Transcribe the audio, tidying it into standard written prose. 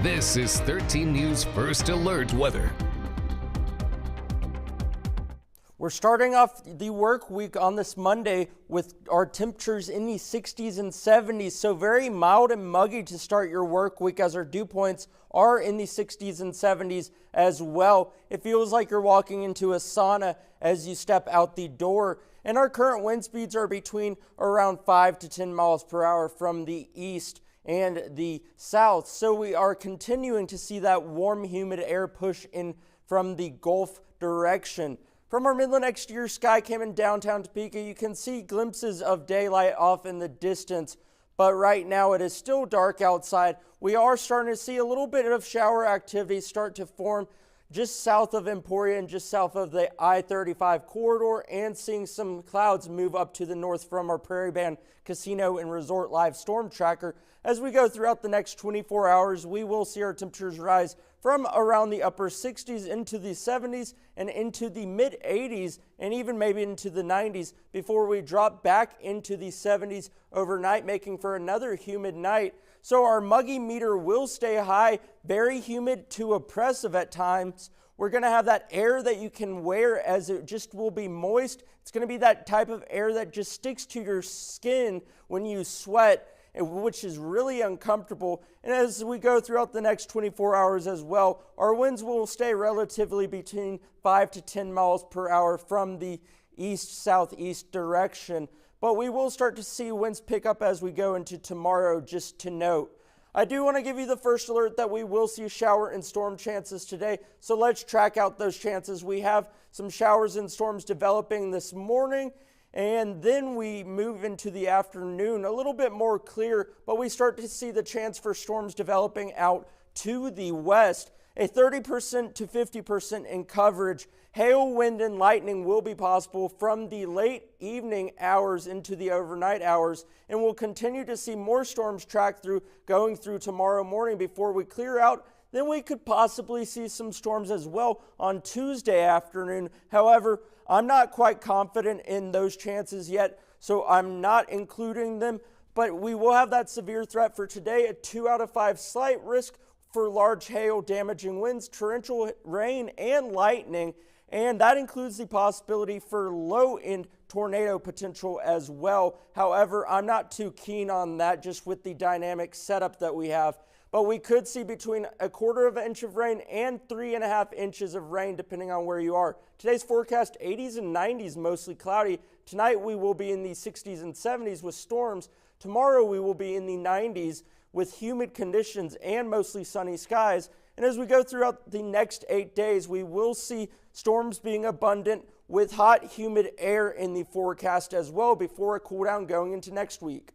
This is 13 News First Alert Weather. We're starting off the work week on this Monday with our temperatures in the 60s and 70s, so very mild and muggy to start your work week as our dew points are in the 60s and 70s as well. It feels like you're walking into a sauna as you step out the door, and our current wind speeds are between around 5 to 10 miles per hour from the east and the south, so we are continuing to see that warm, humid air push in from the Gulf direction. From our Midland exterior sky cam in downtown Topeka, you can see glimpses of daylight off in the distance, but right now it is still dark outside. We are starting to see a little bit of shower activity start to form just south of Emporia and just south of the I-35 corridor, and seeing some clouds move up to the north from our Prairie Band Casino and Resort Live storm tracker. As we go throughout the next 24 hours, we will see our temperatures rise from around the upper 60s into the 70s and into the mid 80s and even maybe into the 90s before we drop back into the 70s overnight, making for another humid night. So our muggy meter will stay high, very humid to oppressive at times. We're going to have that air that you can wear as it just will be moist. It's going to be that type of air that just sticks to your skin when you sweat, which is really uncomfortable. And as we go throughout the next 24 hours as well, our winds will stay relatively between 5 to 10 miles per hour from the east-southeast direction. But we will start to see winds pick up as we go into tomorrow, just to note. I do want to give you the first alert that we will see shower and storm chances today, so let's track out those chances. We have some showers and storms developing this morning, and then we move into the afternoon, a little bit more clear, but we start to see the chance for storms developing out to the west. A 30% to 50% in coverage. Hail, wind, and lightning will be possible from the late evening hours into the overnight hours, and we'll continue to see more storms track through going through tomorrow morning before we clear out. Then we could possibly see some storms as well on Tuesday afternoon. However, I'm not quite confident in those chances yet, so I'm not including them, but we will have that severe threat for today, a 2 out of 5 slight risk for large hail, damaging winds, torrential rain, and lightning, and that includes the possibility for low-end tornado potential as well. However, I'm not too keen on that just with the dynamic setup that we have, but we could see between 1/4 inch of rain and 3.5 inches of rain depending on where you are. Today's forecast 80s and 90s, mostly cloudy. Tonight we will be in the 60s and 70s with storms. Tomorrow we will be in the 90s with humid conditions and mostly sunny skies. And as we go throughout the next 8 days, we will see storms being abundant with hot, humid air in the forecast as well before a cool down going into next week.